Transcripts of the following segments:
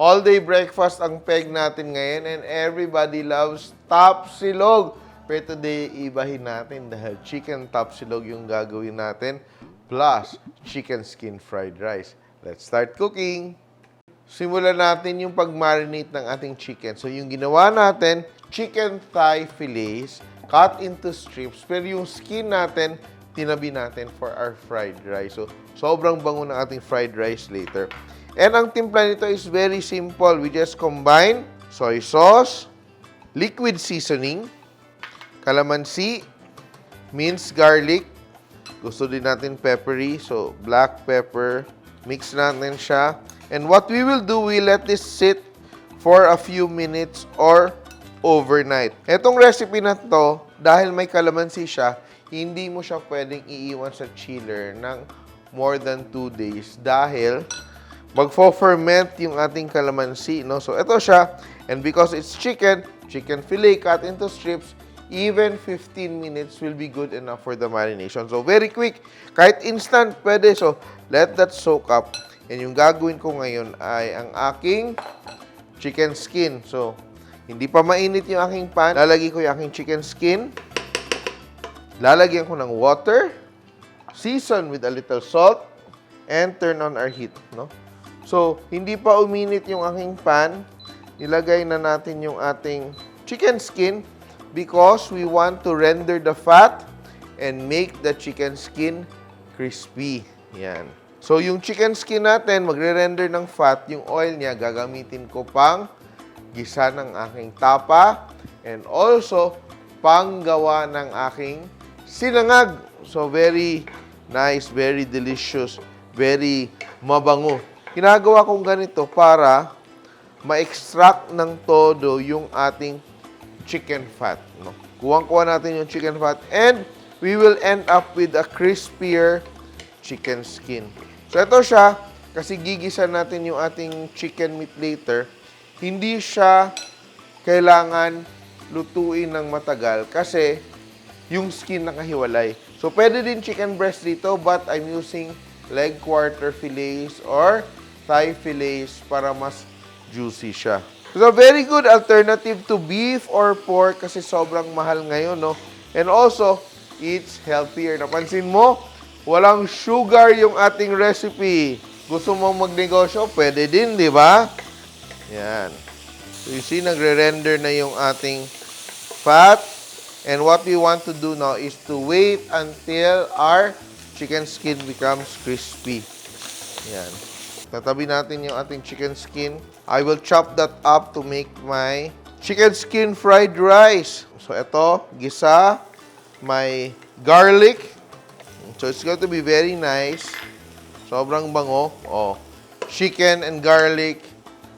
All-day breakfast ang peg natin ngayon and everybody loves Tapsilog. Pero today, ibahin natin dahil chicken Tapsilog yung gagawin natin plus chicken skin fried rice. Let's start cooking! Simulan natin yung pag-marinate ng ating chicken. So, yung ginawa natin, chicken thigh fillets, cut into strips. Pero yung skin natin, tinabi natin for our fried rice. So, sobrang bango ng ating fried rice later. And ang timpla nito is very simple. We just combine soy sauce, liquid seasoning, calamansi, minced garlic. Gusto din natin peppery. So, black pepper. Mix natin siya. And what we will do, we let this sit for a few minutes or overnight. Etong recipe na to, dahil may calamansi siya, hindi mo siya pwedeng iiwan sa chiller ng more than 2 days dahil magfo-ferment yung ating calamansi, no? So, ito siya. And because it's chicken fillet cut into strips, even 15 minutes will be good enough for the marination. So, very quick. Kahit instant, pwede. So, let that soak up. And yung gagawin ko ngayon ay ang aking chicken skin. So, hindi pa mainit yung aking pan. Lalagay ko yung aking chicken skin. Lalagyan ko ng water. Season with a little salt. And turn on our heat, no? So, hindi pa uminit yung aking pan. Nilagay na natin yung ating chicken skin because we want to render the fat and make the chicken skin crispy. Yan. So, yung chicken skin natin, magre-render ng fat. Yung oil niya, gagamitin ko pang gisa ng aking tapa and also panggawa ng aking sinangag. So, very nice, very delicious, very mabango. Ginagawa kong ganito para ma-extract ng todo yung ating chicken fat. No? Kuwang-kuha natin yung chicken fat and we will end up with a crispier chicken skin. So, ito siya. Kasi gigisa natin yung ating chicken meat later. Hindi siya kailangan lutuin ng matagal kasi yung skin nakahiwalay. So, pwede din chicken breast dito but I'm using leg quarter fillets or thigh fillets para mas juicy siya. So, very good alternative to beef or pork kasi sobrang mahal ngayon, no? And also, it's healthier. Napansin mo, walang sugar yung ating recipe. Gusto mong magnegosyo? Pwede din, di ba? Yan. So, you see, nagre-render na yung ating fat. And what we want to do now is to wait until our chicken skin becomes crispy. Yan. Tatabi natin yung ating chicken skin. I will chop that up to make my chicken skin fried rice. So, ito, gisa, may garlic. So, it's going to be very nice. Sobrang bango. Oh. Chicken and garlic.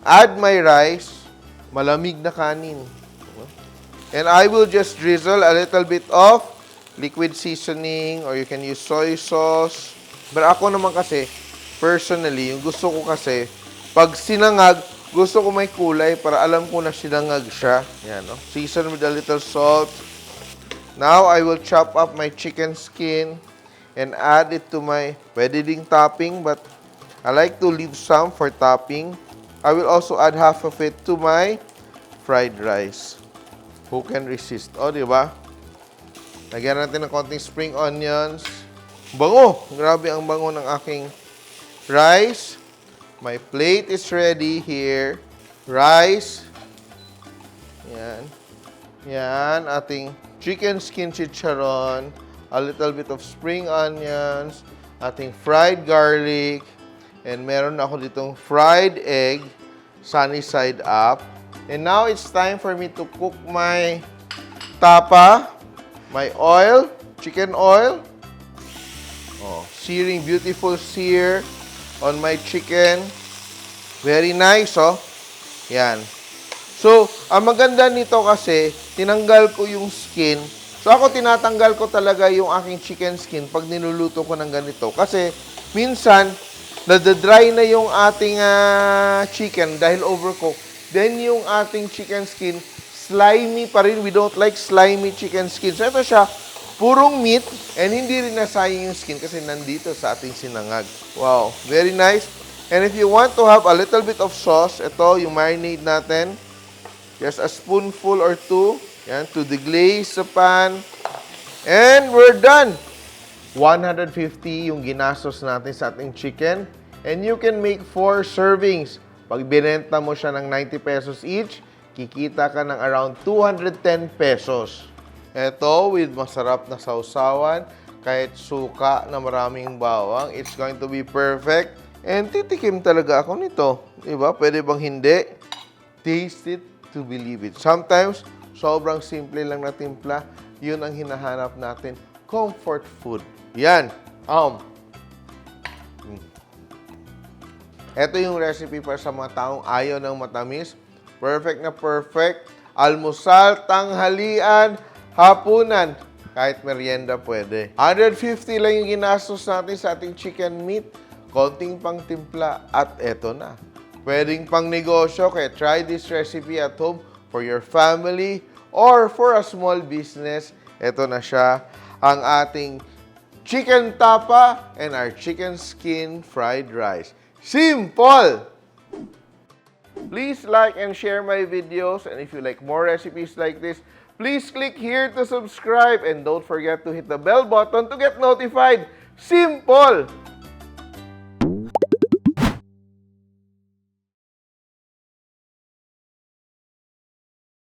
Add my rice. Malamig na kanin. And I will just drizzle a little bit of liquid seasoning or you can use soy sauce. But ako naman kasi, personally, yung gusto ko kasi, pag sinangag, gusto ko may kulay para alam ko na sinangag siya. Yan, no? Season with a little salt. Now, I will chop up my chicken skin and add it to my, pwede ding topping, but I like to leave some for topping. I will also add half of it to my fried rice. Who can resist? O, di ba? Lagyan natin ng konting spring onions. Bango! Grabe ang bango ng aking rice. My plate is ready here. Rice. Yan. Yan, ating chicken skin chicharon. A little bit of spring onions, ating fried garlic, and meron ako ditong fried egg, sunny side up. And now it's time for me to cook my tapa, my oil, chicken oil. Oh, searing, beautiful sear on my chicken. Very nice, oh. Yan. So, ang maganda nito kasi, tinanggal ko yung skin. So, ako tinatanggal ko talaga yung aking chicken skin pag niluluto ko ng ganito. Kasi, minsan, nadadry na yung ating chicken dahil overcooked. Then, yung ating chicken skin, slimy pa rin. We don't like slimy chicken skin. So, ito siya, purong meat, and hindi rin nasayang yung skin kasi nandito sa ating sinangag. Wow, very nice. And if you want to have a little bit of sauce, ito yung marinade natin. Just a spoonful or two. Yan, to deglaze sa pan. And we're done. 150 yung ginastos natin sa ating chicken. And you can make 4 servings. Pag binenta mo siya ng 90 pesos each, kikita ka ng around 210 pesos. Ito, with masarap na sausawan, kahit suka na maraming bawang, it's going to be perfect. And titikim talaga ako nito. Diba? Pwede bang hindi? Taste it to believe it. Sometimes, sobrang simple lang na timpla. Yun ang hinahanap natin. Comfort food. Yan. Ito yung recipe para sa mga taong ayaw ng matamis. Perfect na perfect. Almusal, tanghalian, hapunan. Kahit merienda pwede. 150 lang yung ginastos natin sa ating chicken meat. Konting pang timpla at eto na. Pwedeng pang negosyo, kaya try this recipe at home for your family or for a small business. Ito na siya, ang ating chicken tapa and our chicken skin fried rice. Simple! Please like and share my videos, and if you like more recipes like this, please click here to subscribe and don't forget to hit the bell button to get notified. Simple!